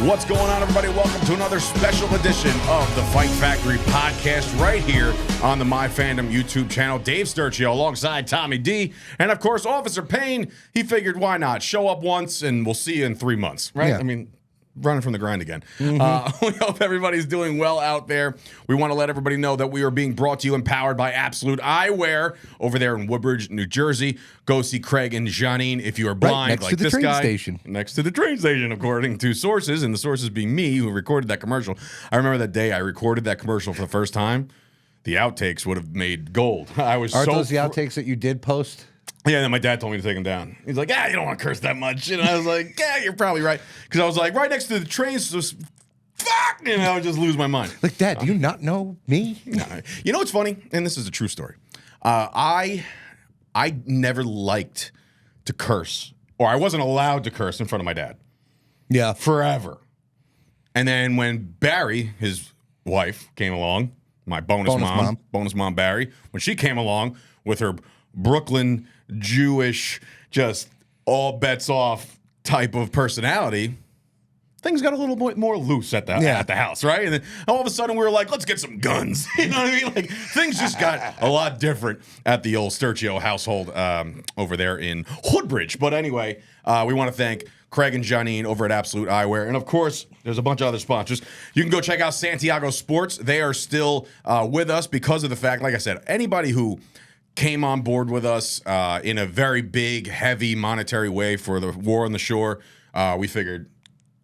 What's going on, everybody? Welcome to another special edition of the Fight Factory podcast right here on the MyFandom YouTube channel. Dave Sturcio alongside Tommy Dee. And, of course, Officer Payne. He figured, why not? Show up once and we'll see you in 3 months, right? Yeah. I mean, running from the grind again. We hope everybody's doing well out there. We want to let everybody know that we are being brought to you and powered by Absolute Eyewear over there in Woodbridge, New Jersey. Go see Craig and Janine if you are blind, next like to the this train guy. station. Next to the train station, according to sources, and the sources being me who recorded that commercial. I remember that day I recorded that commercial for the first time. The outtakes would have made gold. Aren't those the outtakes that you did post? Yeah, and then my dad told me to take them down. He's like, you don't want to curse that much. And I was like, yeah, you're probably right. Because I was like, right next to the train, so fuck, and I would just lose my mind. Like, Dad, do you not know me? No. You know what's funny? And this is a true story. I never liked to curse, or I wasn't allowed to curse in front of my dad. Yeah. Forever. And then when Barry, his wife, came along, my bonus mom Barry, when she came along with her Brooklyn Jewish, just all bets off type of personality, things got a little bit more loose at the house, right? And then all of a sudden we were like, let's get some guns. You know what I mean? Like, things just got a lot different at the old Sturcio household over there in Woodbridge. But anyway, we want to thank Craig and Janine over at Absolute Eyewear. And of course, there's a bunch of other sponsors. You can go check out Santiago Sports. They are still with us because of the fact, like I said, anybody who came on board with us in a very big, heavy monetary way for the War on the Shore. We figured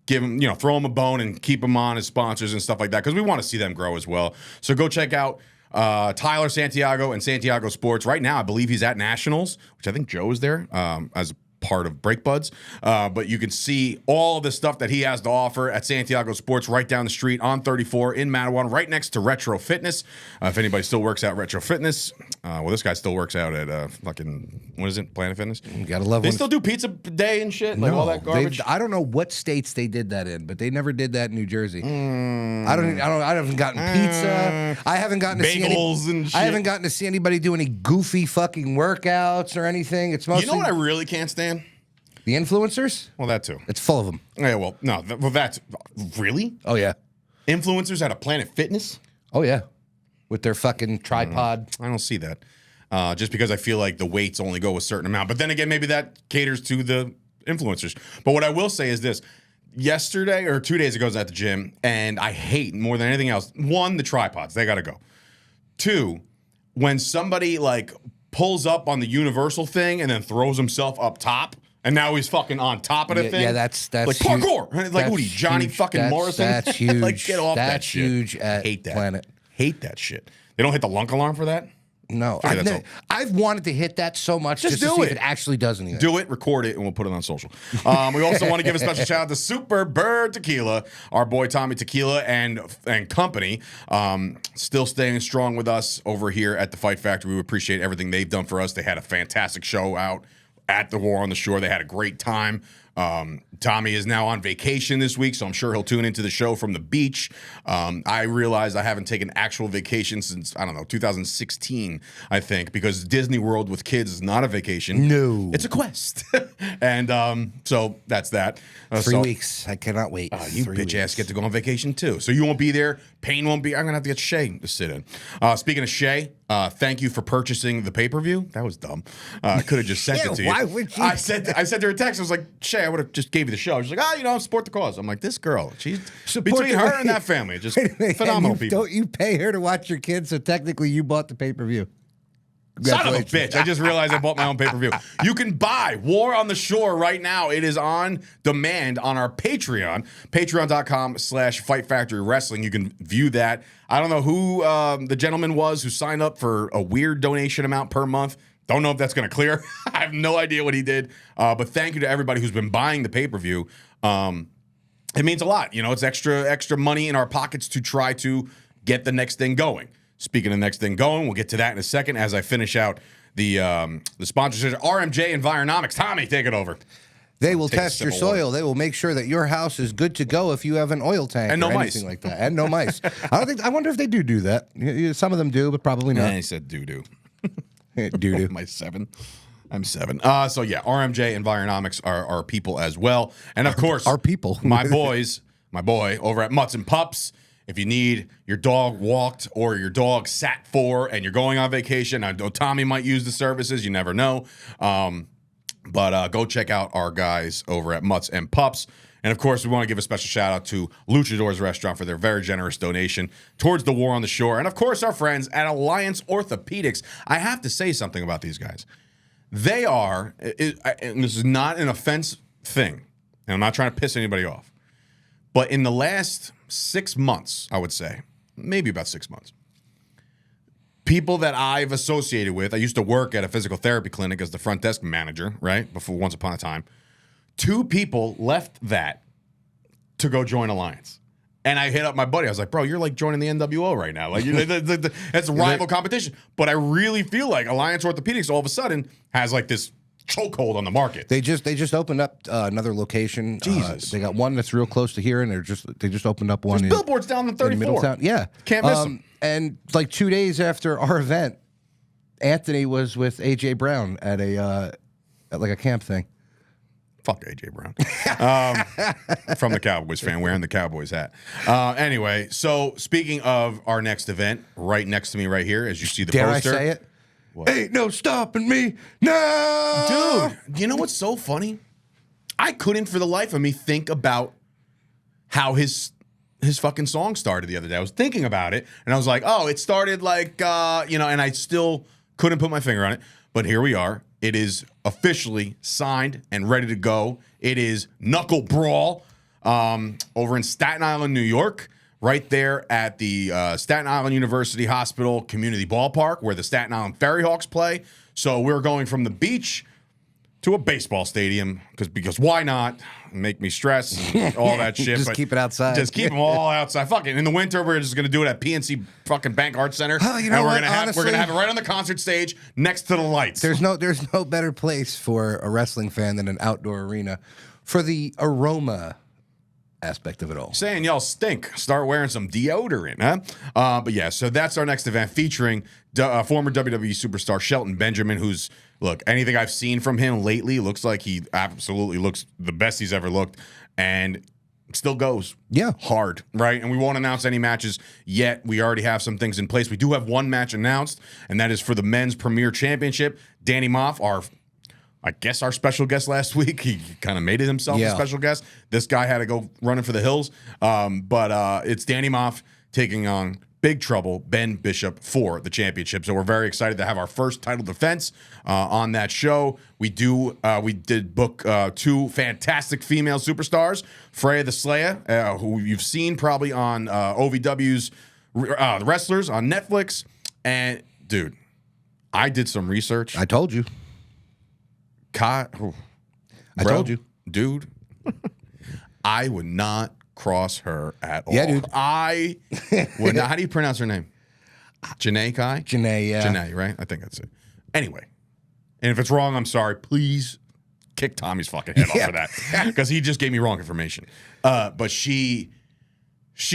give them, throw them a bone and keep them on as sponsors and stuff like that because we want to see them grow as well. So go check out Tyler Santiago and Santiago Sports. Right now, I believe he's at Nationals, which I think Joe is there as part of Break Buds. But you can see all the stuff that he has to offer at Santiago Sports right down the street on 34 in Manawan, right next to Retro Fitness. If anybody still works out Retro Fitness, well, this guy still works out at fucking, what is it, Planet Fitness? You gotta love They still do pizza day and shit, like all that garbage? I don't know what states they did that in, but they never did that in New Jersey. I haven't gotten pizza. I haven't gotten to bagels see and shit. I haven't gotten to see anybody do any goofy fucking workouts or anything. It's mostly, You know what I really can't stand? the influencers. Well, that too. It's full of them. Yeah, well, no, that's really Oh yeah. influencers at a Planet Fitness. Oh yeah. With their fucking tripod. I don't see that. Just because I feel like the weights only go a certain amount. But then again, maybe that caters to the influencers. But what I will say is this. Yesterday or 2 days ago, I was at the gym, and I hate more than anything else. One, the tripods. They got to go. Two, when somebody like pulls up on the universal thing and then throws himself up top, and now he's fucking on top of the thing. Yeah, that's like huge. parkour. Like That's Woody, Johnny huge. fucking Morrison. That's huge. Like, get off that That's shit. huge at Hate that. Planet. Hate that shit. They don't hit the lunk alarm for that? No, Figure that's all. I've wanted to hit that so much just to do see it. if it actually does anything. Do it, record it, and we'll put it on social. We also want to give a special shout out to Super Bird Tequila, our boy Tommy Tequila and company, still staying strong with us over here at the Fight Factory. We appreciate everything they've done for us. They had a fantastic show out at the War on the Shore. They had a great time. Tommy is now on vacation this week, so I'm sure he'll tune into the show from the beach. I realized I haven't taken actual vacation since, 2016, I think, because Disney World with kids is not a vacation. No. It's a quest. And so that's that. 3 weeks. I cannot wait. You 3 bitch weeks. ass get to go on vacation too. So you won't be there. Payne won't be. I'm going to have to get Shay to sit in. Speaking of Shay, thank you for purchasing the pay-per-view. That was dumb. I could have just sent it to you. Why would you? I sent her a text. I was like, Shay, I would have just gave you the show. She's like, support the cause. I'm like, this girl, she's between her and that family, just phenomenal people. Don't you pay her to watch your kids? So technically, you bought the pay-per-view. Son of a bitch. I just realized I bought my own pay-per-view. You can buy War on the Shore right now. It is on demand on our Patreon, patreon.com/Fight Factory Wrestling. You can view that. I don't know who the gentleman was who signed up for a weird donation amount per month. Don't know if that's going to clear. I have no idea what he did. But thank you to everybody who's been buying the pay-per-view. It means a lot. It's extra money in our pockets to try to get the next thing going. Speaking of next thing going, we'll get to that in a second as I finish out the sponsorship. RMJ Environomics. Tommy, take it over. They will test your soil. They will make sure that your house is good to go if you have an oil tank and no or mice. anything like that. And no mice. I wonder if they do that. Some of them do, but probably not. He said doo-doo. Doo-doo. Am I 7? I'm 7. So yeah, RMJ Environomics are people as well. And of course, our people. My boys, my boy over at Mutts and Pups. If you need your dog walked or your dog sat for and you're going on vacation, I know Tommy might use the services. You never know. But go check out our guys over at Mutts and Pups. And, of course, we want to give a special shout-out to Luchador's Restaurant for their very generous donation towards the War on the Shore. And, of course, our friends at Alliance Orthopedics. I have to say something about these guys. They are, and this is not an offense thing, and I'm not trying to piss anybody off, but in the last 6 months, I would say, maybe about 6 months, people that I've associated with, I used to work at a physical therapy clinic as the front desk manager, right, before once upon a time. 2 people left that to go join Alliance. And I hit up my buddy. I was like, bro, you're like joining the NWO right now. Like, that's a rival competition. But I really feel like Alliance Orthopedics all of a sudden has like this chokehold on the market. They just opened up another location. Jesus. They got one that's real close to here, and they just opened up one. There's billboards down in 34. In Middletown. Yeah. Can't miss them. And like 2 days after our event, Anthony was with AJ Brown at like a camp thing. Fuck AJ Brown. From the Cowboys fan, wearing the Cowboys hat. Anyway, so speaking of our next event, right next to me right here, as you see the Dare poster. I say it? What? Ain't no stopping me now. Dude, you know what's so funny? I couldn't for the life of me think about how his fucking song started the other day. I was thinking about it, and I was like, oh, it started like, and I still couldn't put my finger on it. But here we are. It is officially signed and ready to go. It is KnuckleBRAWL over in Staten Island, New York, right there at the Staten Island University Hospital Community Ballpark where the Staten Island Ferryhawks play. So we're going from the beach to a baseball stadium because why not? Make me stress and all that shit. Just keep it outside. Just keep them all outside. Fucking in the winter, we're just gonna do it at PNC fucking Bank Arts Center. You know and what? We're gonna have it right on the concert stage next to the lights. There's no better place for a wrestling fan than an outdoor arena for the aroma aspect of it all. Saying y'all stink. Start wearing some deodorant, huh? But yeah, so that's our next event featuring former WWE superstar Shelton Benjamin, who's, look, anything I've seen from him lately looks like he absolutely looks the best he's ever looked and still goes hard, right? And we won't announce any matches yet. We already have some things in place. We do have one match announced, and that is for the Men's Premier Championship. Danny Moff, our special guest last week, he kind of made it himself a special guest. This guy had to go running for the hills. But it's Danny Moff taking on Big Trouble, Ben Bishop, for the championship. So we're very excited to have our first title defense on that show. We did book 2 fantastic female superstars, Freya the Slayer, who you've seen probably on OVW's The Wrestlers on Netflix. And, dude, I did some research. I told you. I told you. Dude, I would not cross her at all. Yeah, dude. I would not. How do you pronounce her name? Janae Kai? Janae, yeah. Janae, right? I think that's it. Anyway, and if it's wrong, I'm sorry. Please kick Tommy's fucking head off for that because he just gave me wrong information. But she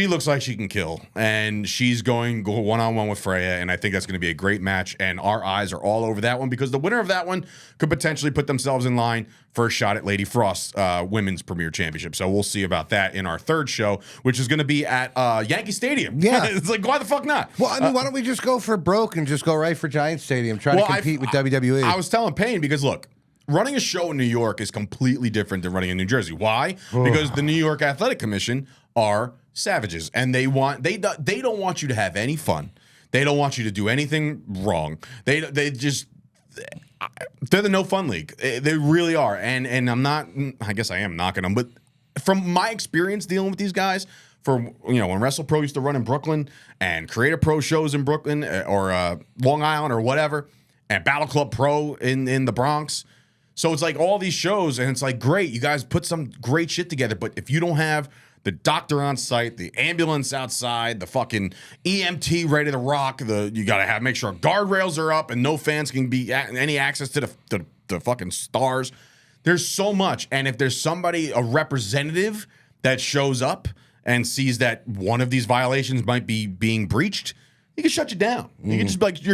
looks like she can kill, and she's going go one-on-one with Freya, and I think that's going to be a great match, and our eyes are all over that one because the winner of that one could potentially put themselves in line for a shot at Lady Frost's Women's Premier Championship. So we'll see about that in our third show, which is going to be at Yankee Stadium. Yeah. It's like, why the fuck not? Well, I mean, why don't we just go for broke and just go right for Giant Stadium, try to compete with WWE? I was telling Payne because, look, running a show in New York is completely different than running in New Jersey. Why? Because the New York Athletic Commission are savages, and they don't want you to have any fun. They don't want you to do anything wrong. They're the no fun league. They really are. And I'm not. I guess I am knocking them, but from my experience dealing with these guys, when WrestlePro used to run in Brooklyn and Creative Pro shows in Brooklyn or Long Island or whatever, and Battle Club Pro in the Bronx. So it's like all these shows, and it's like, great, you guys put some great shit together, but if you don't have the doctor on site, the ambulance outside, the fucking EMT ready to rock, you gotta make sure guardrails are up and no fans can be any access to the fucking stars. There's so much, and if there's a representative that shows up and sees that one of these violations might be being breached, he can shut you down. You can just be like,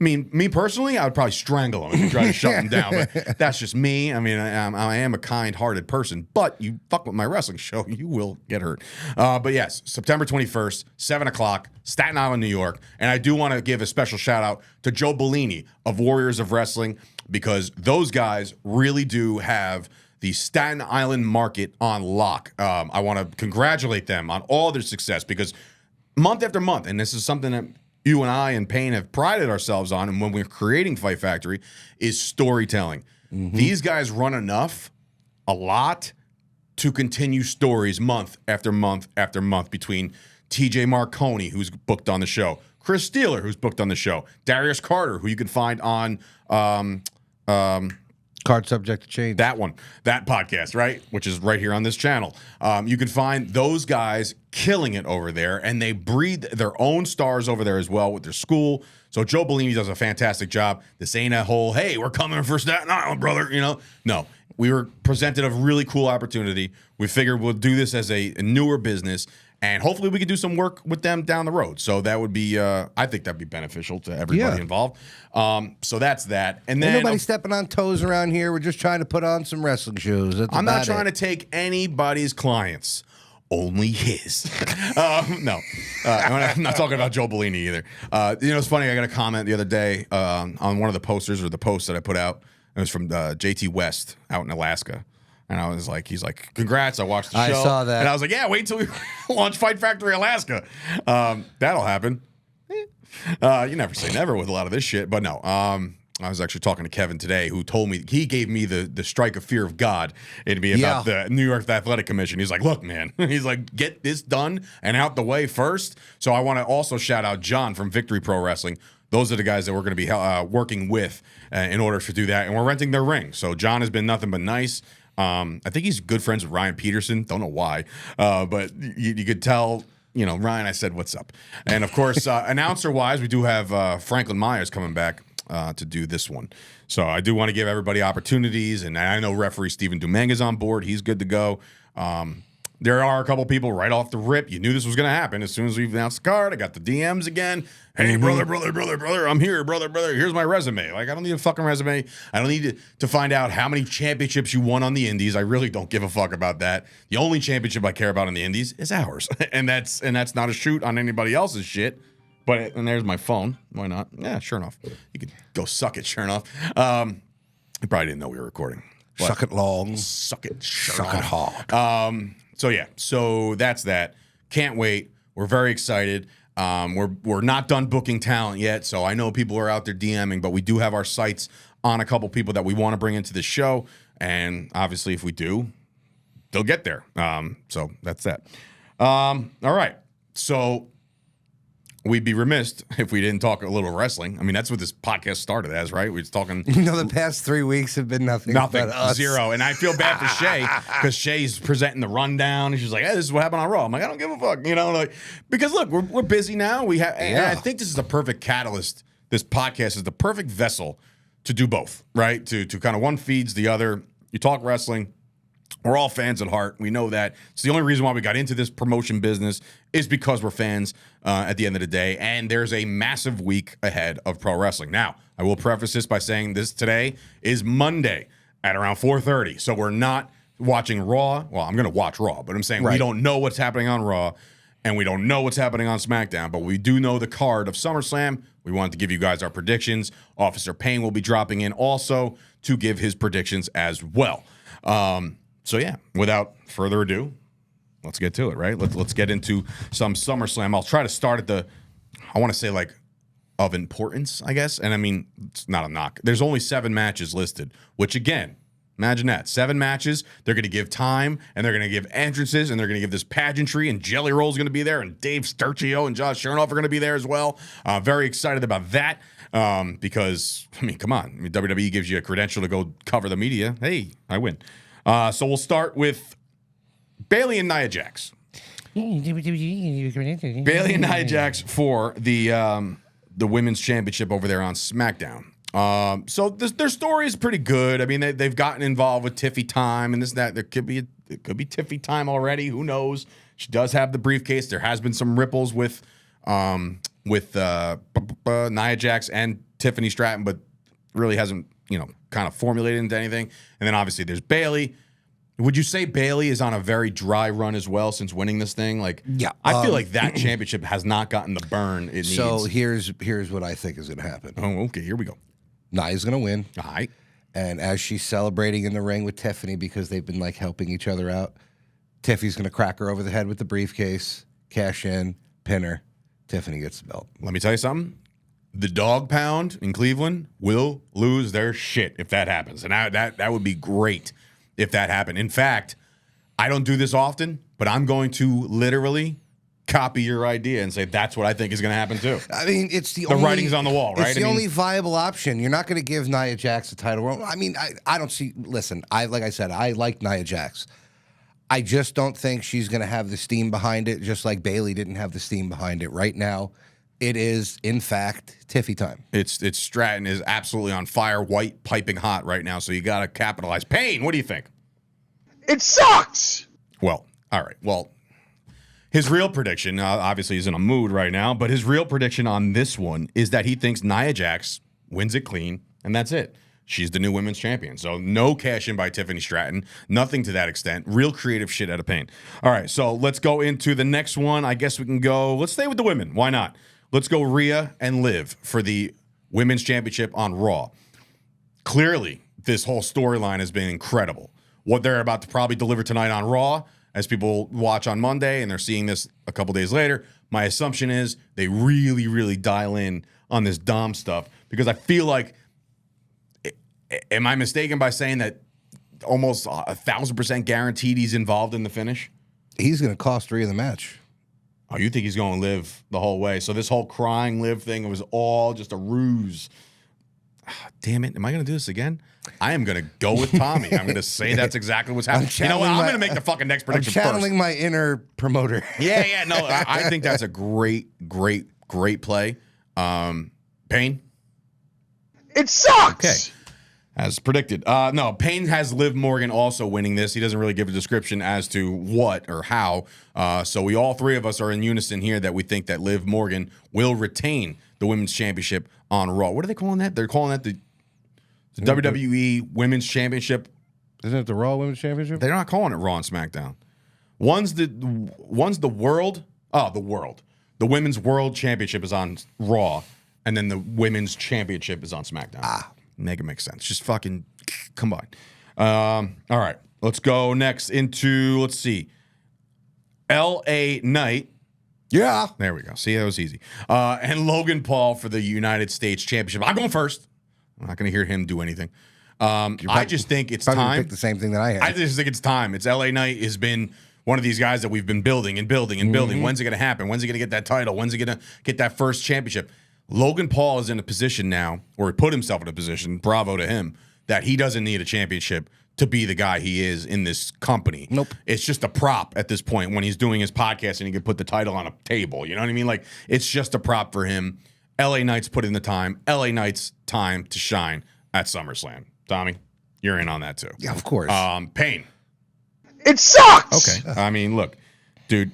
I mean, me personally, I would probably strangle him and try to shut him down. But that's just me. I mean, I am a kind-hearted person. But you fuck with my wrestling show, you will get hurt. But yes, September 21st, 7 o'clock, Staten Island, New York. And I do want to give a special shout-out to Joe Bellini of Warriors of Wrestling, because those guys really do have the Staten Island market on lock. I want to congratulate them on all their success, because month after month, and this is something that you and I and Payne have prided ourselves on, and when we're creating Fight Factory, is storytelling. These guys run enough, a lot, to continue stories month after month after month, between TJ Marconi, who's booked on the show, Chris Steeler, who's booked on the show, Darius Carter, who you can find on Card Subject to Change. That podcast, right? Which is right here on this channel. You can find those guys killing it over there, and they breed their own stars over there as well with their school. So Joe Bellini does a fantastic job. This ain't a whole, hey, we're coming for Staten Island, brother, No, we were presented a really cool opportunity. We figured we'll do this as a newer business, and hopefully we can do some work with them down the road. So that would be, I think that'd be beneficial to everybody involved. So that's that. And then ain't nobody stepping on toes around here. We're just trying to put on some wrestling shows. I'm not trying to take anybody's clients, only his. No, I'm not talking about Joe Bellini either. It's funny. I got a comment the other day on one of the posters or the posts that I put out. It was from JT West out in Alaska. And I was like, he's like, congrats, I watched the show. I saw that. And I was like, yeah, wait till we launch Fight Factory Alaska. That'll happen. You never say never with a lot of this shit. But no, I was actually talking to Kevin today, who told me, he gave me the strike of fear of God. It'd be about the New York Athletic Commission. He's like, look, man, he's like, get this done and out the way first. So I want to also shout out John from Victory Pro Wrestling. Those are the guys that we're going to be working with in order to do that. And we're renting their ring. So John has been nothing but nice. I think he's good friends with Ryan Peterson. Don't know why, but you could tell, Ryan, I said, what's up? And of course, announcer-wise, we do have Franklin Myers coming back to do this one. So I do want to give everybody opportunities, and I know referee Stephen Dominguez on board. He's good to go. There are a couple people right off the rip. You knew this was going to happen. As soon as we announced the card, I got the DMs again. Hey, brother, I'm here, brother. Here's my resume. Like, I don't need a fucking resume. I don't need to find out how many championships you won on the indies. I really don't give a fuck about that. The only championship I care about in the indies is ours. and that's not a shoot on anybody else's shit. And there's my phone. Why not? Yeah, sure enough. You could go suck it, sure enough. You probably didn't know we were recording. But suck it long. Suck it hard. So that's that. Can't wait. We're very excited. We're not done booking talent yet, so I know people are out there DMing, but we do have our sights on a couple people that we want to bring into the show, and obviously if we do, they'll get there. So that's that. All right. So we'd be remiss if we didn't talk a little wrestling. I mean, that's what this podcast started as, right? We're just talking. The past 3 weeks have been nothing. Nothing. But us. Zero. And I feel bad for Shay, because Shay's presenting the rundown, and she's like, hey, this is what happened on Raw. I'm like, I don't give a fuck. Because look, we're busy now. And I think this is the perfect catalyst. This podcast is the perfect vessel to do both, right? To kind of one feeds the other. You talk wrestling. We're all fans at heart. We know that. It's the only reason why we got into this promotion business is because we're fans at the end of the day. And there's a massive week ahead of pro wrestling. Now, I will preface this by saying this today is Monday at around 4:30. So we're not watching Raw. Well, I'm going to watch Raw, but I'm saying we don't know what's happening on Raw, and we don't know what's happening on SmackDown. But we do know the card of SummerSlam. We wanted to give you guys our predictions. Officer Payne will be dropping in also to give his predictions as well. So yeah, without further ado, let's get to it, right? Let's get into some SummerSlam. I'll try to start at I want to say of importance, I guess. And I mean, it's not a knock. There's only 7 matches listed, which again, imagine that. 7 matches. They're going to give time, and they're going to give entrances, and they're going to give this pageantry, and Jelly Roll's going to be there, and Dave Sturcio and Josh Chernoff are going to be there as well. Very excited about that because, I mean, come on. WWE gives you a credential to go cover the media. Hey, I win. So we'll start with Bayley and Nia Jax. Bayley and Nia Jax for the women's championship over there on SmackDown. So their story is pretty good. I mean, they've gotten involved with Tiffy time and this and that. It could be Tiffy time already. Who knows? She does have the briefcase. There has been some ripples with Nia Jax and Tiffany Stratton, but really hasn't, kind of formulated into anything. And then obviously there's Bayley. Would you say Bayley is on a very dry run as well since winning this thing? Yeah. I feel like that championship has not gotten the burn it needs. So here's what I think is going to happen. Oh, okay, here we go. Nia's going to win. All right. And as she's celebrating in the ring with Tiffany because they've been helping each other out, Tiffany's going to crack her over the head with the briefcase, cash in, pin her. Tiffany gets the belt. Let me tell you something. The dog pound in Cleveland will lose their shit if that happens. And that would be great if that happened. In fact, I don't do this often, but I'm going to literally copy your idea and say that's what I think is going to happen too. I mean, it's the writing's on the wall, right? It's the only viable option. You're not going to give Nia Jax the title. I mean, I don't see. Listen, like I said, I like Nia Jax. I just don't think she's going to have the steam behind it, just like Bayley didn't have the steam behind it. Right now, it is, in fact, Tiffy time. It's Stratton is absolutely on fire, white, piping hot right now, so you got to capitalize. Payne, what do you think? It sucks! Well, all right. Well, his real prediction, obviously he's in a mood right now, but his real prediction on this one is that he thinks Nia Jax wins it clean, and that's it. She's the new women's champion. So no cash in by Tiffany Stratton. Nothing to that extent. Real creative shit out of Payne. All right, so let's go into the next one. I guess we can go, let's stay with the women. Why not? Let's go Rhea and Liv for the women's championship on Raw. Clearly, this whole storyline has been incredible. What they're about to probably deliver tonight on Raw, as people watch on Monday and they're seeing this a couple days later, my assumption is they really, really dial in on this Dom stuff because I feel like, am I mistaken by saying that almost 1,000% guaranteed he's involved in the finish? He's going to cost Rhea the match. Oh, you think he's going to Liv the whole way? So this whole crying Liv thing, it was all just a ruse. Damn it. Am I going to do this again? I am going to go with Tommy. I'm going to say that's exactly what's happening. You know what? I'm going to make the fucking next prediction first. I'm channeling my inner promoter. Yeah. No, I think that's a great play. Payne? It sucks! Okay. As predicted. No, Payne has Liv Morgan also winning this. He doesn't really give a description as to what or how. So we all three of us are in unison here that we think that Liv Morgan will retain the Women's Championship on Raw. What are they calling that? They're calling that the WWE Women's Championship. Isn't it the Raw Women's Championship? They're not calling it Raw and SmackDown. One's the World. Oh, the World. The Women's World Championship is on Raw, and then the Women's Championship is on SmackDown. Make it make sense. Just fucking combine. All right. Let's go next into, let's see. LA Knight. Yeah. There we go. See, that was easy. And Logan Paul for the United States Championship. I'm going first. I'm not going to hear him do anything. I just think it's time. Pick the same thing that I had. I just think it's time. It's LA Knight has been one of these guys that we've been building and building and building. When's it going to happen? When's he going to get that title? When's he going to get that first championship? Logan Paul is in a position now, or he put himself in a position, bravo to him, that he doesn't need a championship to be the guy he is in this company. Nope. It's just a prop at this point when he's doing his podcast and he can put the title on a table. You know what I mean? Like, it's just a prop for him. LA Knight's put in the time. LA Knight's time to shine at SummerSlam. Tommy, you're in on that too. Yeah, of course. Payne. It sucks! Okay. I mean, look, dude,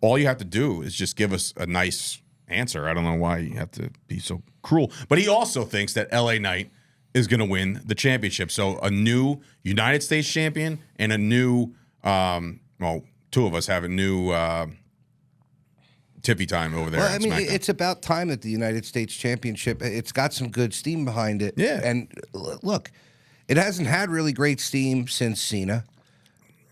all you have to do is just give us a nice answer. I don't know why you have to be so cruel. But he also thinks that LA Knight is going to win the championship. So a new United States champion and a new, two of us have a new tippy time over there. Well, I mean, it's about time that the United States Championship, it's got some good steam behind it. Yeah. And look, it hasn't had really great steam since Cena.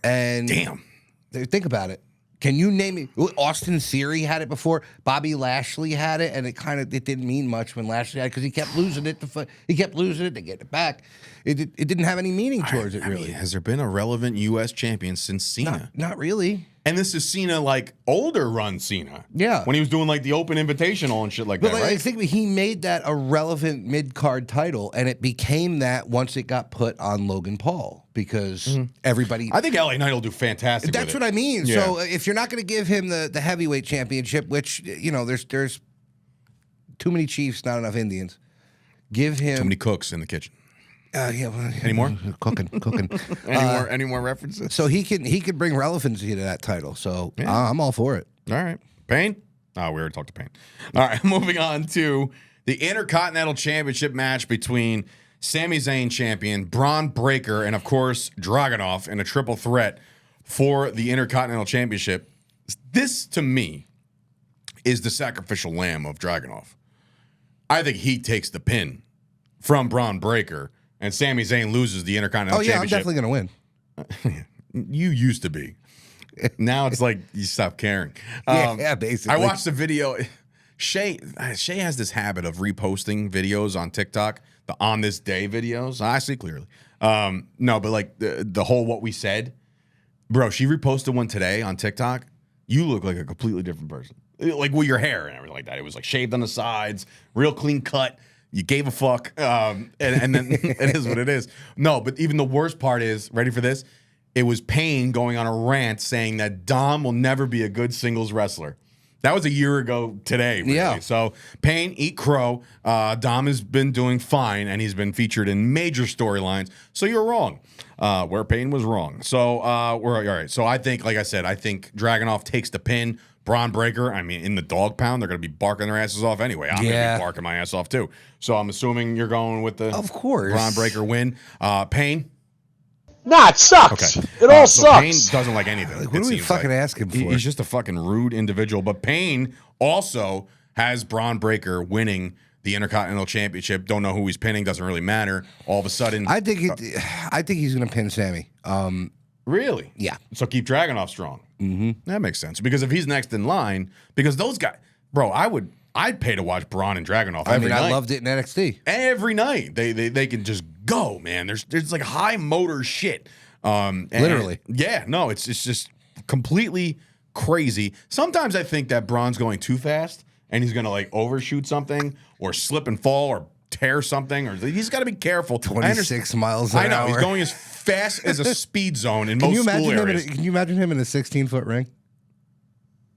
And damn. Think about it. Can you name it? Austin Theory had it before. Bobby Lashley had it, and it didn't mean much when Lashley had it because he kept losing it. He kept losing it to get it back. It didn't have any meaning towards it, really. I mean, has there been a relevant U.S. champion since Cena? Not really. And this is Cena, like, older run Cena. Yeah. When he was doing, like, the Open Invitational and shit like that, right? I think he made that a relevant mid-card title, and it became that once it got put on Logan Paul because everybody... I think LA Knight will do fantastic That's with what I mean. Yeah. So if you're not going to give him the heavyweight championship, which, there's too many Chiefs, not enough Indians, give him... Too many cooks in the kitchen. Any more? Cooking. Any more references? So he could bring relevancy to that title. So I'm all for it. All right. Payne? Oh, we already talked to Payne. All right. Moving on to the Intercontinental Championship match between Sami Zayn champion, Braun Breaker, and of course, Dragunov in a triple threat for the Intercontinental Championship. This, to me, is the sacrificial lamb of Dragunov. I think he takes the pin from Braun Breaker, and Sami Zayn loses the Intercontinental Championship. I'm definitely going to win. You used to be. Now it's like you stopped caring. Yeah, basically. I watched the video. Shay has this habit of reposting videos on TikTok, the on this day videos. I see clearly. No, but like the whole what we said, bro. She reposted one today on TikTok. You look like a completely different person. Like with your hair and everything like that. It was like shaved on the sides, real clean cut. You gave a fuck, and then it is what it is. No, but even the worst part is, ready for this? It was Payne going on a rant saying that Dom will never be a good singles wrestler. That was a year ago today, really. Yeah. So Payne, eat crow. Dom has been doing fine, and he's been featured in major storylines. So you're wrong, where Payne was wrong. So we're all right. So I think, like I said, I think Dragunov takes the pin. Braun Breaker, I mean, in the dog pound, they're going to be barking their asses off anyway. I'm going to be barking my ass off too. So I'm assuming you're going with the Of course. Braun Breaker win. Payne? Nah, it sucks. Okay. It all so Payne sucks. doesn't like anything. Like, what are we fucking asking for? He's just a fucking rude individual. But Payne also has Braun Breaker winning the Intercontinental Championship. Don't know who he's pinning. Doesn't really matter. All of a sudden. I think he's going to pin Sammy. Really? Yeah. So keep Dragunov strong. Mm-hmm. That makes sense. Because if he's next in line, because those guys, bro, I'd pay to watch Braun and Dragunov every night. I loved it in NXT. Every night. They can just go, man. There's like high motor shit. Literally. Yeah, no, it's just completely crazy. Sometimes I think that Braun's going too fast and he's gonna like overshoot something or slip and fall or tear something, or he's got to be careful. 26 miles an hour. I know, he's going as fast as a speed zone in most school areas. Can you imagine him in a 16-foot ring?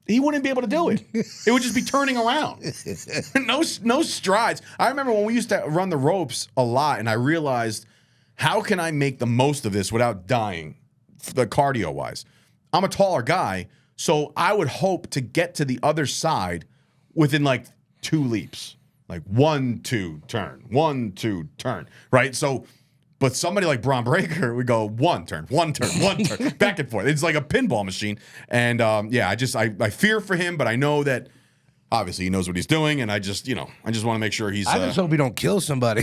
He wouldn't be able to do it. It would just be turning around. No strides. I remember when we used to run the ropes a lot, and I realized, how can I make the most of this without dying, the cardio-wise? I'm a taller guy, so I would hope to get to the other side within like 2 leaps. Like 1, 2, turn, 1, 2, turn, right? So, but somebody like Braun Breaker would go 1 turn, 1 turn, 1 turn, back and forth. It's like a pinball machine. And yeah, I fear for him, but I know that obviously he knows what he's doing, and I just want to make sure he's. I just hope he don't kill somebody.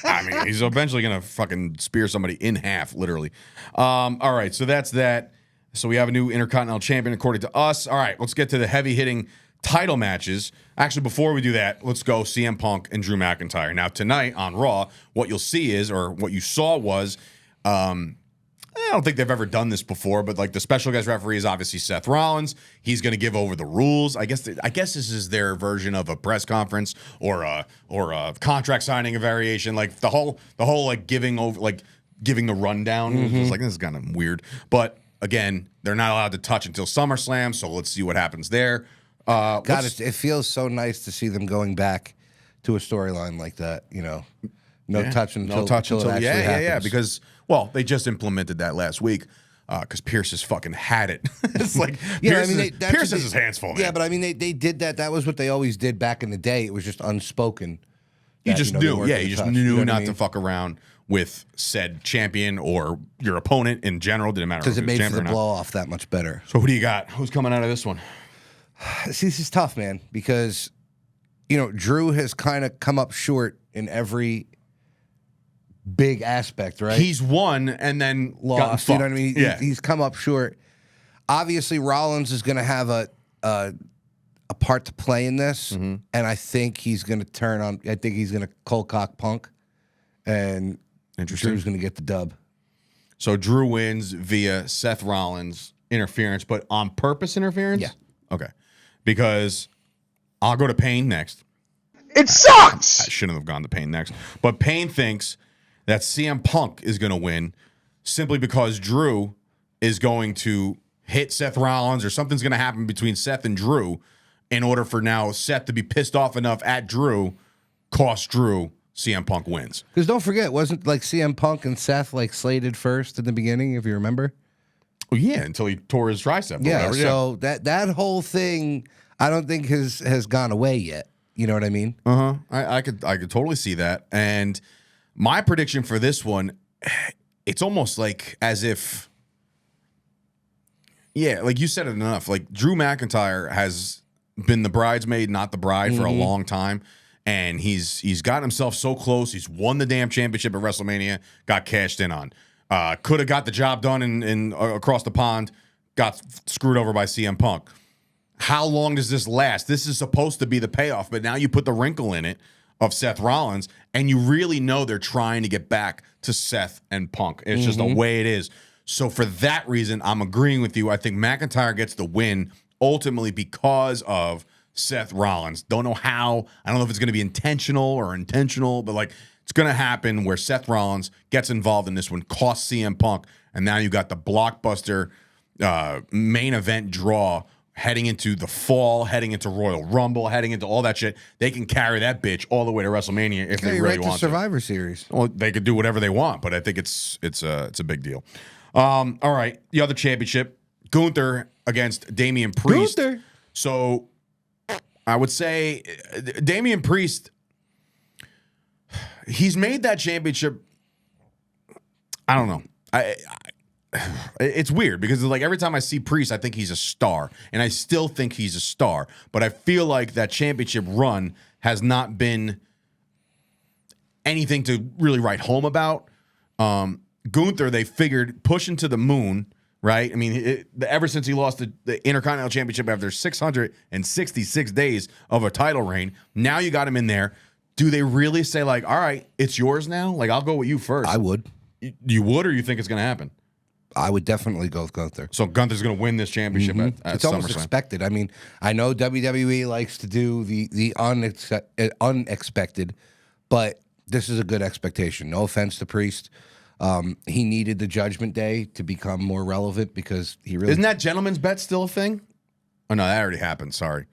I mean, he's eventually gonna fucking spear somebody in half, literally. All right, so that's that. So we have a new Intercontinental Champion according to us. All right, let's get to the heavy hitting title matches. Actually, before we do that, let's go CM Punk and Drew McIntyre. Now, tonight on Raw, what you'll see is, or what you saw was, I don't think they've ever done this before, but like the special guest referee is obviously Seth Rollins. He's going to give over the rules. I guess this is their version of a press conference or a contract signing a variation. Like the whole like giving the rundown. It's like, this is kind of weird. But again, they're not allowed to touch until SummerSlam, so let's see what happens there. God, it feels so nice to see them going back to a storyline like that. You know, no touch until it actually happens. Yeah. Because they just implemented that last week. Because Pierce has fucking had it. It's like Pierce has his hands full. Man. Yeah, but I mean, they did that. That was what they always did back in the day. It was just unspoken. You just knew. Yeah, you just knew not to fuck around with said champion or your opponent in general. Didn't matter because it made for the blow off that much better. So who do you got? Who's coming out of this one? See, this is tough, man, because, Drew has kind of come up short in every big aspect, right? He's won and then lost. You know what I mean? Yeah. He's come up short. Obviously, Rollins is going to have a part to play in this, and I think he's going to turn on. I think he's going to cold cock Punk, and Drew's going to get the dub. So Drew wins via Seth Rollins interference, but on purpose interference? Yeah. Okay. Because I'll go to Payne next. It sucks! I shouldn't have gone to Payne next. But Payne thinks that CM Punk is going to win simply because Drew is going to hit Seth Rollins, or something's going to happen between Seth and Drew in order for now Seth to be pissed off enough at Drew, cost Drew, CM Punk wins. Because don't forget, wasn't like CM Punk and Seth like slated first in the beginning, if you remember? Well, yeah, until he tore his tricep. Yeah, so that whole thing, I don't think has gone away yet. You know what I mean? I could totally see that. And my prediction for this one, it's almost like as if, yeah, like you said it enough. Like Drew McIntyre has been the bridesmaid, not the bride, for a long time. And he's gotten himself so close. He's won the damn championship at WrestleMania, got cashed in on. Could have got the job done in across the pond, got screwed over by CM Punk. How long does this last? This is supposed to be the payoff, but now you put the wrinkle in it of Seth Rollins, and you really know they're trying to get back to Seth and Punk. It's just the way it is. So for that reason, I'm agreeing with you. I think McIntyre gets the win ultimately because of Seth Rollins. Don't know how. I don't know if it's going to be intentional, but like it's going to happen where Seth Rollins gets involved in this one, costs CM Punk, and now you got the blockbuster main event draw heading into the fall, heading into Royal Rumble, heading into all that shit. They can carry that bitch all the way to WrestleMania if they really want to. Survivor Series. Well, they could do whatever they want, but I think it's a big deal. All right, the other championship, Gunther against Damian Priest. Gunther. So I would say Damian Priest, he's made that championship. I don't know. It's weird because like every time I see Priest, I think he's a star, and I still think he's a star. But I feel like that championship run has not been anything to really write home about. Gunther, they figured pushing to the moon, right? I mean, ever since he lost the Intercontinental Championship after 666 days of a title reign, now you got him in there. Do they really say like, all right, it's yours now? Like, I'll go with you first. I would. You would, or you think it's going to happen? I would definitely go with Gunther. So Gunther's going to win this championship at It's almost SummerSlam. expected. I mean, I know WWE likes to do the unexpected, but this is a good expectation. No offense to Priest. He needed the Judgment Day to become more relevant because he really... Isn't that gentleman's bet still a thing? Oh, no, that already happened. Sorry.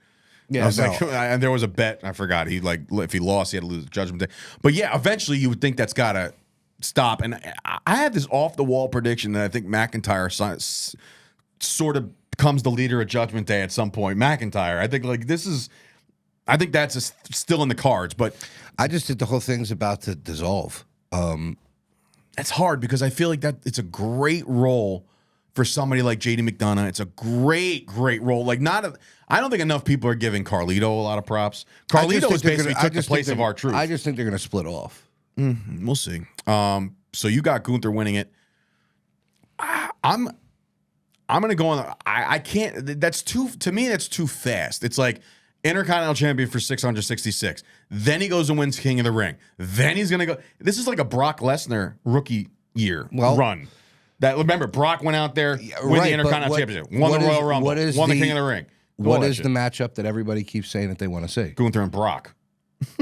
Yeah, and there was a bet. I forgot. He like if he lost, he had to lose the Judgment Day. But yeah, eventually you would think that's got to stop. And I have this off the wall prediction that I think McIntyre sort of becomes the leader of Judgment Day at some point. McIntyre. I think like this is. I think that's still in the cards. But I just think the whole thing's about to dissolve. It's hard because I feel like that it's a great role for somebody like JD McDonough. It's a great role. Like I don't think enough people are giving Carlito a lot of props. Carlito was basically took the place of R-Truth. I just think they're going to split off. We'll see. So you got Gunther winning it. I'm going to go on. I can't. That's too to me. That's too fast. It's like Intercontinental Champion for 666. Then he goes and wins King of the Ring. Then he's going to go. This is like a Brock Lesnar rookie year run. That remember Brock went out there, won the Intercontinental Championship, won the Royal Rumble, won the King of the Ring. What is the matchup that everybody keeps saying that they want to see? Gunther and Brock.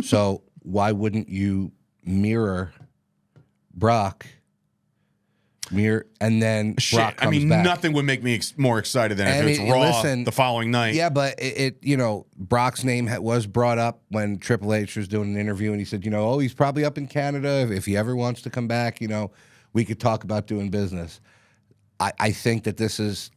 So why wouldn't you mirror Brock? And then Brock comes back. Nothing would make me more excited than if it's Raw the following night. Yeah, but Brock's name was brought up when Triple H was doing an interview, and he said, he's probably up in Canada. If he ever wants to come back, we could talk about doing business. I think that this is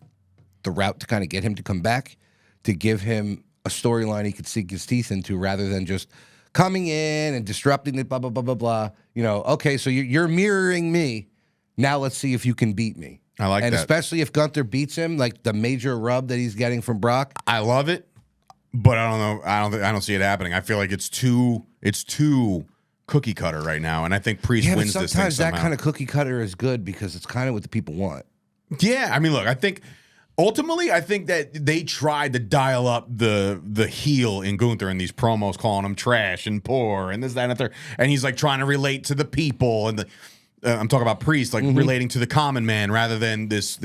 the route to kind of get him to come back, to give him a storyline he could sink his teeth into rather than just coming in and disrupting it, blah, blah, blah, blah, blah. Okay, so you're mirroring me. Now let's see if you can beat me. I like that. And especially if Gunther beats him, like the major rub that he's getting from Brock. I love it, but I don't know. I don't see it happening. I feel like it's too cookie cutter right now, and I think Priest wins this thing somehow. Sometimes that kind of cookie cutter is good because it's kind of what the people want. Yeah, I mean, look, I think ultimately, I think that they tried to dial up the heel in Gunther in these promos, calling him trash and poor and this, that, and the third, and he's like trying to relate to the people and the. I'm talking about Priest, like relating to the common man rather than this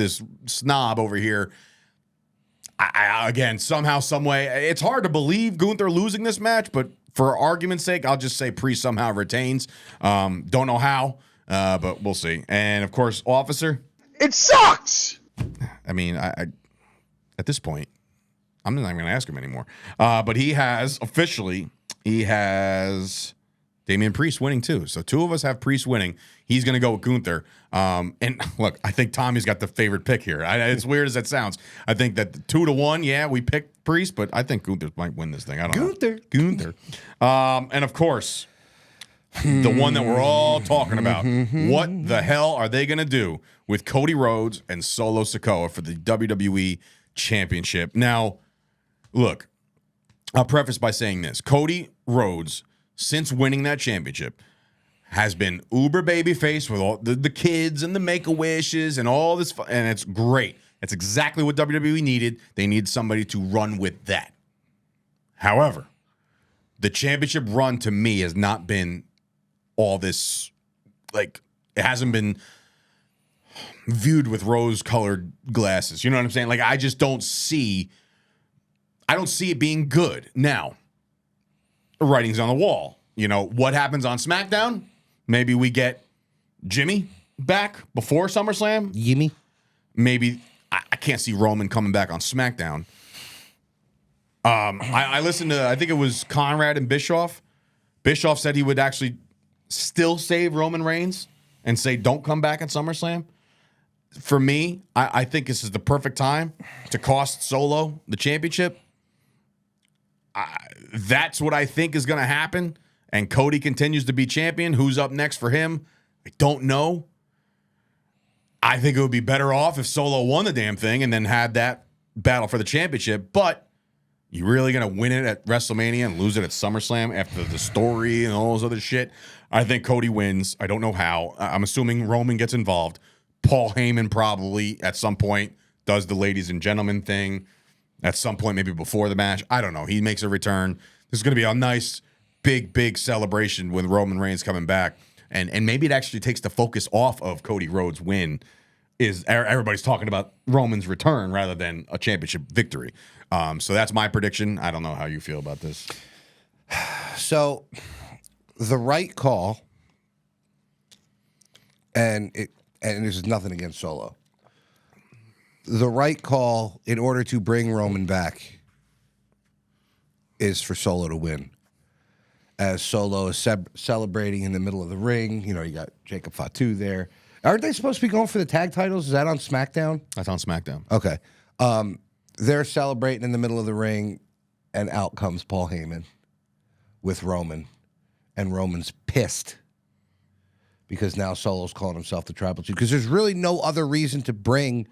snob over here. Again, somehow, some way, it's hard to believe Gunther losing this match, but for argument's sake, I'll just say Priest somehow retains. Don't know how, but we'll see. And of course, Officer. It sucks. I mean, I at this point, I'm not even going to ask him anymore. But he has Damian Priest winning too. So 2 of us have Priest winning. He's going to go with Gunther. And look, I think Tommy's got the favorite pick here. As weird as that sounds, I think that 2-1, yeah, we picked Priest, but I think Gunther might win this thing. I don't know. Gunther. And of course, the one that we're all talking about. What the hell are they going to do with Cody Rhodes and Solo Sikoa for the WWE Championship? Now, look, I'll preface by saying this. Cody Rhodes, since winning that championship, has been uber babyface with all the kids and the Make-A-Wishes and all this, and it's great. That's exactly what WWE needed. They need somebody to run with that. However, the championship run to me has not been all this, like, it hasn't been viewed with rose-colored glasses. You know what I'm saying? Like, I don't see it being good. Now, the writing's on the wall. You know, what happens on SmackDown? Maybe we get Jimmy back before SummerSlam. Yimmy. Maybe I can't see Roman coming back on SmackDown. I listened to, I think it was Conrad and Bischoff. Bischoff said he would actually still save Roman Reigns and say, don't come back at SummerSlam. For me, I think this is the perfect time to cost Solo the championship. That's what I think is going to happen. And Cody continues to be champion. Who's up next for him? I don't know. I think it would be better off if Solo won the damn thing and then had that battle for the championship. But you really going to win it at WrestleMania and lose it at SummerSlam after the story and all those other shit? I think Cody wins. I don't know how. I'm assuming Roman gets involved. Paul Heyman probably at some point does the ladies and gentlemen thing. At some point, maybe before the match. I don't know. He makes a return. This is going to be a nice, big celebration with Roman Reigns coming back. And maybe it actually takes the focus off of Cody Rhodes' win. Is everybody's talking about Roman's return rather than a championship victory. So that's my prediction. I don't know how you feel about this. So the right call, and this is nothing against Solo. The right call in order to bring Roman back is for Solo to win. As Solo is celebrating in the middle of the ring, you know, you got Jacob Fatu there. Aren't they supposed to be going for the tag titles? Is that on SmackDown? That's on SmackDown. Okay. They're celebrating in the middle of the ring, and out comes Paul Heyman with Roman. And Roman's pissed because now Solo's calling himself the Tribal Chief. Because there's really no other reason to bring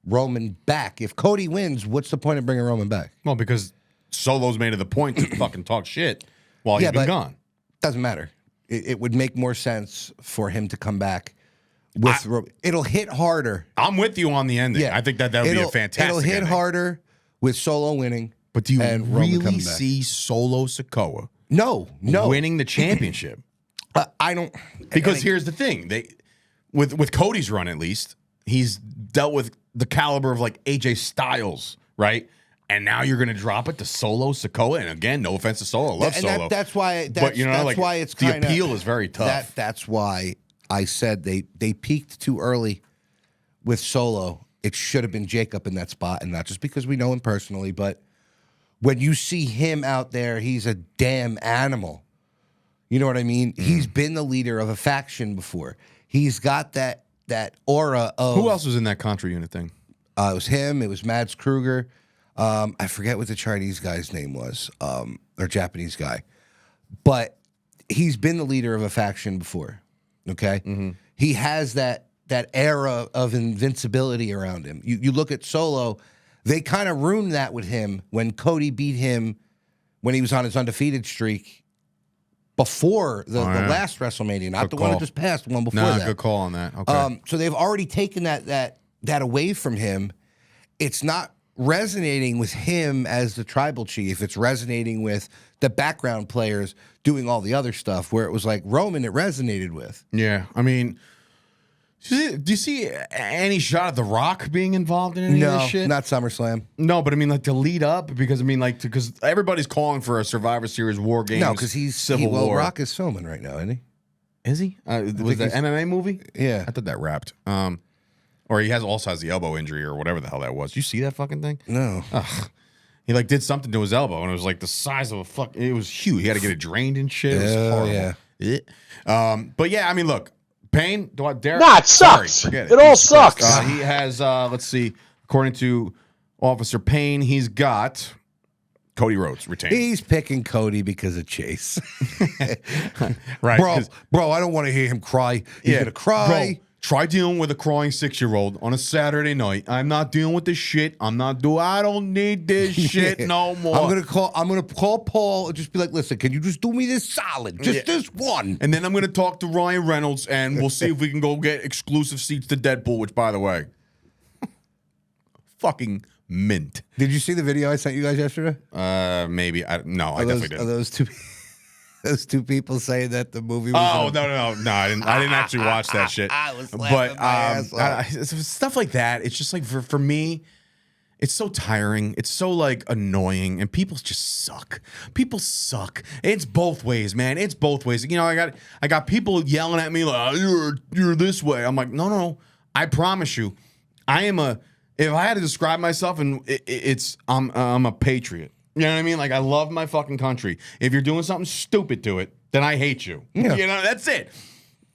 Roman back. If Cody wins, what's the point of bringing Roman back? Well, because Solo's made it the point to fucking talk shit while he's been gone. Doesn't matter. It would make more sense for him to come back with Roman. It'll hit harder. I'm with you on the ending. Yeah. I think that would be a fantastic It'll hit ending. harder with Solo winning. But do you really Roman see Solo Sikoa No. winning the championship? I don't. Because here's the thing. With Cody's run, at least, he's dealt with the caliber of like AJ Styles, right? And now you're going to drop it to Solo Sikoa. And again, no offense to Solo. I love Solo. That's why. But you know, that's like, why it's the kinda, appeal is very tough. That's why I said they peaked too early with Solo. It should have been Jacob in that spot, and not just because we know him personally, but when you see him out there, he's a damn animal. You know what I mean? He's been the leader of a faction before. He's got that aura of. Who else was in that Contra unit thing? It was him. It was Mads Kruger. I forget what the Chinese guy's name was, or Japanese guy. But he's been the leader of a faction before, okay? He has that era of invincibility around him. You look at Solo, they kind of ruined that with him when Cody beat him when he was on his undefeated streak before the last WrestleMania, not the one that just passed, the one before that. Good call on that. Okay. So they've already taken that away from him. It's not resonating with him as the tribal chief. It's resonating with the background players doing all the other stuff, where it was like Roman it resonated with. Yeah. I mean, do you see any shot of The Rock being involved in any of this shit? No, not SummerSlam. No, but I mean, like, to lead up, because I mean, like, because everybody's calling for a Survivor Series War Games. No, because Civil War. Rock is filming right now, isn't he? Is he? Was that MMA movie? Yeah. I thought that wrapped. Or he also has the elbow injury or whatever the hell that was. Did you see that fucking thing? No. Ugh. He like did something to his elbow and it was like the size of a fuck. It was huge. He had to get it drained and shit. It was horrible. Yeah. But yeah, I mean, look, Payne, Derek. Nah, it sucks. Sorry, forget It all sucks. He has, let's see, according to Officer Payne, he's got Cody Rhodes retained. He's picking Cody because of Chase. Right. Bro, I don't want to hear him cry. He's going to cry. Bro, try dealing with a crying 6-year-old on a Saturday night. I'm not dealing with this shit. I don't need this shit no more. I'm gonna call Paul and just be like, listen, can you just do me this solid? Just this one. And then I'm gonna talk to Ryan Reynolds and we'll see if we can go get exclusive seats to Deadpool, which by the way, fucking mint. Did you see the video I sent you guys yesterday? Maybe. I definitely didn't. Are those two people saying that the movie was No, I didn't actually watch that shit. I was laughing my ass off. Stuff like that, it's just like for me, it's so tiring. It's so like annoying, and people just suck. People suck. It's both ways, man. It's both ways. You know, I got people yelling at me like, you're this way. I'm like, no. I promise you, if I had to describe myself, and I'm a patriot. You know what I mean? Like, I love my fucking country. If you're doing something stupid to it, then I hate you. Yeah. You know, that's it.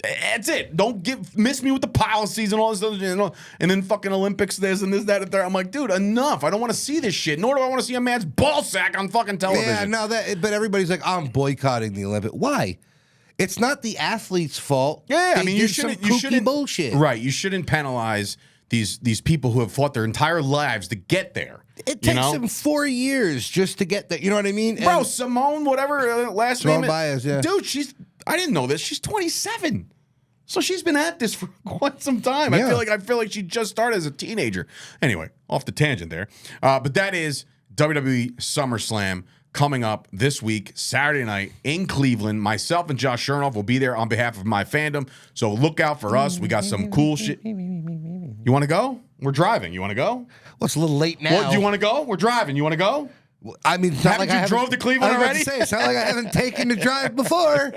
That's it. Don't miss me with the policies and all this other, and then fucking Olympics this and this, that, and that. I'm like, dude, enough. I don't want to see this shit. Nor do I want to see a man's ball sack on fucking television. Yeah, no, but everybody's like, I'm boycotting the Olympics. Why? It's not the athlete's fault. Yeah, I mean, you shouldn't bullshit. Right. You shouldn't penalize these people who have fought their entire lives to get there. It takes them 4 years just to get there. You know what I mean? Bro, Simone, whatever last name. Simone Biles, yeah. Dude, I didn't know this. She's 27. So she's been at this for quite some time. Yeah. I feel like she just started as a teenager. Anyway, off the tangent there. But that is WWE SummerSlam coming up this week, Saturday night in Cleveland. Myself and Josh Chernoff will be there on behalf of MyFandom. So look out for us. We got some cool shit. You want to go? We're driving. You want to go? Well, it's a little late now. Well, do you want to go? We're driving. You want to go? I mean, it's not like I drove to Cleveland already? It's not like I haven't taken the drive before.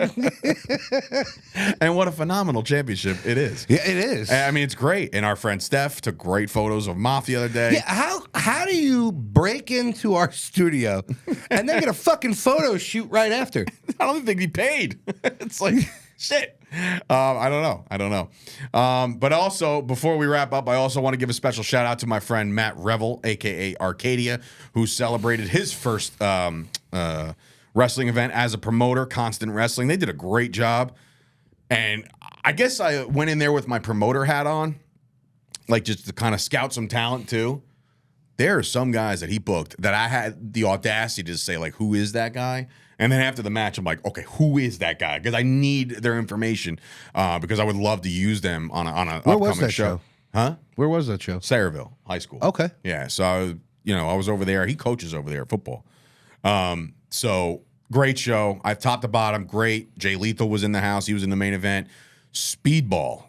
And what a phenomenal championship it is. Yeah, it is. I mean, it's great. And our friend Steph took great photos of Moff the other day. Yeah, how do you break into our studio and then get a fucking photo shoot right after? I don't think he paid. It's like, shit. I don't know. But also, before we wrap up, I also want to give a special shout out to my friend Matt Revel, a.k.a. Arcadia, who celebrated his first wrestling event as a promoter, Constant Wrestling. They did a great job. And I guess I went in there with my promoter hat on, like just to kind of scout some talent too. There are some guys that he booked that I had the audacity to say, like, who is that guy? And then after the match, I'm like, okay, who is that guy? Because I need their information because I would love to use them on an upcoming show. Huh? Where was that show? Sayreville High School. Okay. Yeah. So, I was over there. He coaches over there at football. So great show. I top to bottom, great. Jay Lethal was in the house. He was in the main event. Speedball.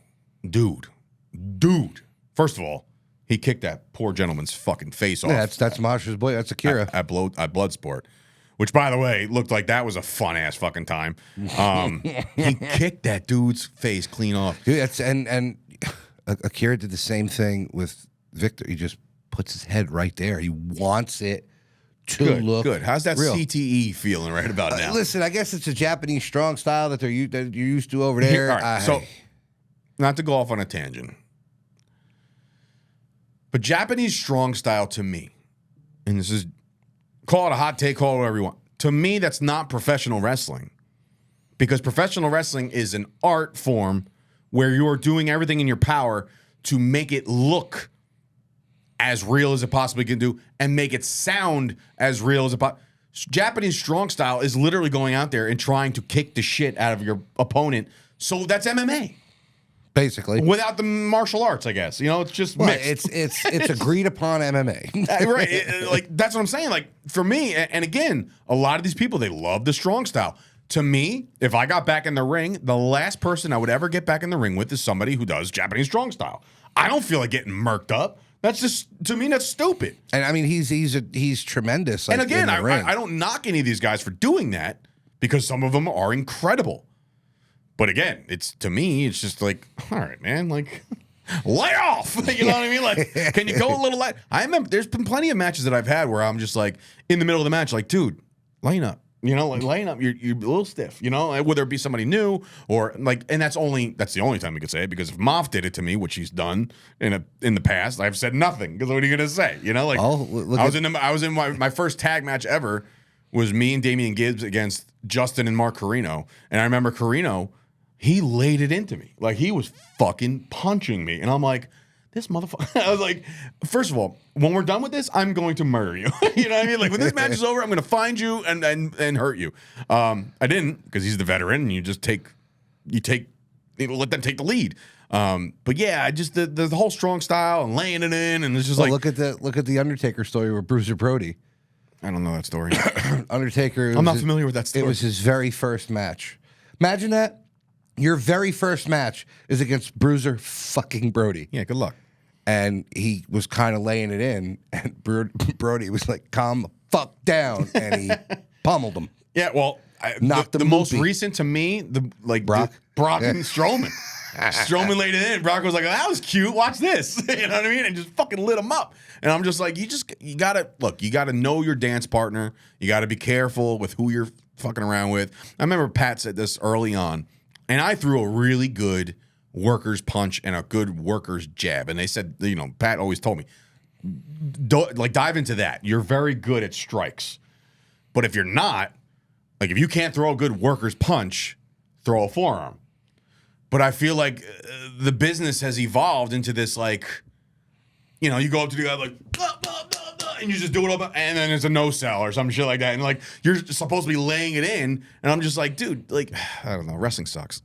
Dude. First of all, he kicked that poor gentleman's fucking face off. Yeah, that's Masha's boy. That's Akira. At Bloodsport. Which, by the way, looked like that was a fun-ass fucking time. He kicked that dude's face clean off. Dude, and Akira did the same thing with Victor. He just puts his head right there. He wants it to look good. How's that real. CTE feeling right about now? Listen, I guess it's a Japanese strong style that you're used to over there. All right, so, not to go off on a tangent, but Japanese strong style to me, and this is, call it a hot take, call it whatever you want. To me, that's not professional wrestling. Because professional wrestling is an art form where you're doing everything in your power to make it look as real as it possibly can do and make it sound as real as it possibly. Japanese strong style is literally going out there and trying to kick the shit out of your opponent. So that's MMA. Basically. Without the martial arts, I guess. It's just mixed. It's agreed upon MMA. Right. Like, that's what I'm saying. Like, for me, and again, a lot of these people, they love the strong style. To me, if I got back in the ring, the last person I would ever get back in the ring with is somebody who does Japanese strong style. I don't feel like getting murked up. That's just, to me, that's stupid. And I mean, he's tremendous. Like, and again, I don't knock any of these guys for doing that because some of them are incredible. But again, to me, it's just like, all right, man, like, lay off. You know what I mean? Like, can you go a little light? I remember there's been plenty of matches that I've had where I'm just like, in the middle of the match, like, dude, line up. You know, like laying up, you're a little stiff. You know, whether it be somebody new or like, and that's the only time we could say it, because if Moff did it to me, which he's done in the past, I've said nothing, because what are you gonna say? You know, like I was in my first tag match ever was me and Damian Gibbs against Justin and Mark Carino, and I remember Carino, he laid it into me, like he was fucking punching me, and I'm like, this motherfucker. I was like, first of all, when we're done with this, I'm going to murder you. You know what I mean? Like when this match is over, I'm going to find you and hurt you. I didn't, because he's the veteran, and you let them take the lead. But yeah, I just the whole strong style and laying it in, and it's just like look at the Undertaker story with Bruiser Brody. I don't know that story. Undertaker. I'm not familiar with that story. It was his very first match. Imagine that. Your very first match is against Bruiser fucking Brody. Yeah, good luck. And he was kind of laying it in, and Brody was like, calm the fuck down, and he pummeled him. Yeah, well, the most recent to me, Brock and Strowman. Strowman laid it in. Brock was like, that was cute. Watch this. You know what I mean? And just fucking lit him up. And I'm just like, you gotta know your dance partner. You gotta be careful with who you're fucking around with. I remember Pat said this early on. And I threw a really good worker's punch and a good worker's jab. And they said, you know, Pat always told me, dive into that. You're very good at strikes. But if you're not, like if you can't throw a good worker's punch, throw a forearm. But I feel like the business has evolved into this, like, you know, you go up to the guy like, blah, blah, blah, blah, and you just do it all, and then it's a no-sell or some shit like that. And like, you're supposed to be laying it in. And I'm just like, dude, like, I don't know, wrestling sucks.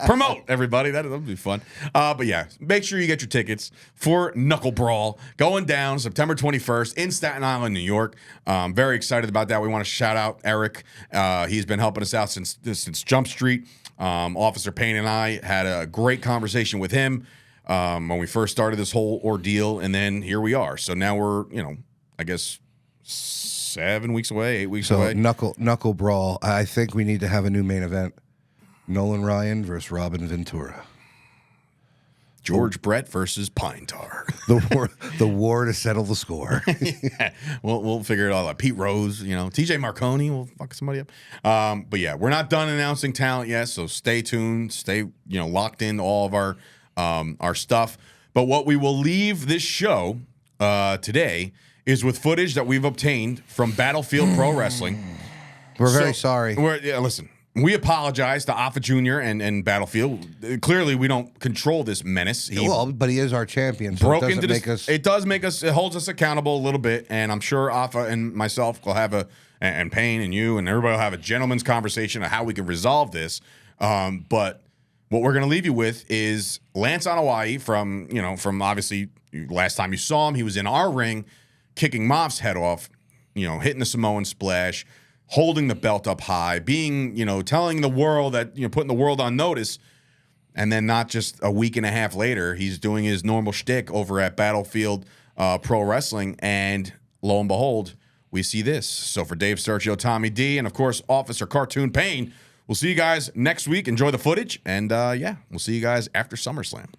Promote, everybody. That'll be fun. But yeah, make sure you get your tickets for KnuckleBRAWL going down September 21st in Staten Island, New York. Very excited about that. We want to shout out Eric. He's been helping us out since Jump Street. Officer Payne and I had a great conversation with him when we first started this whole ordeal, and then here we are. So now we're, you know, I guess 7 weeks away, 8 weeks away. KnuckleBRAWL. I think we need to have a new main event. Nolan Ryan versus Robin Ventura. George Brett versus Pine Tar. The war to settle the score. Yeah, we'll figure it all out. Pete Rose, you know, TJ Marconi will fuck somebody up. But yeah, we're not done announcing talent yet, so stay tuned. Stay, you know, locked in to all of our stuff. But what we will leave this show today is with footage that we've obtained from Battlefield Pro Wrestling. We're very sorry. Listen. We apologize to Alpha Jr. and Battlefield. Clearly, we don't control this menace. But he is our champion. So it holds us accountable a little bit, and I'm sure Alpha and myself will have and Payne and you and everybody will have a gentleman's conversation of how we can resolve this. But what we're going to leave you with is Lance Anoa'i from obviously last time you saw him, he was in our ring, kicking Moff's head off, you know, hitting the Samoan splash, holding the belt up high, being, you know, telling the world that, you know, putting the world on notice. And then not just a week and a half later, he's doing his normal shtick over at Battlefield Pro Wrestling. And lo and behold, we see this. So for Dave Sturgio, Tommy Dee, and of course, Officer Cartoon Payne, we'll see you guys next week. Enjoy the footage. And yeah, we'll see you guys after SummerSlam.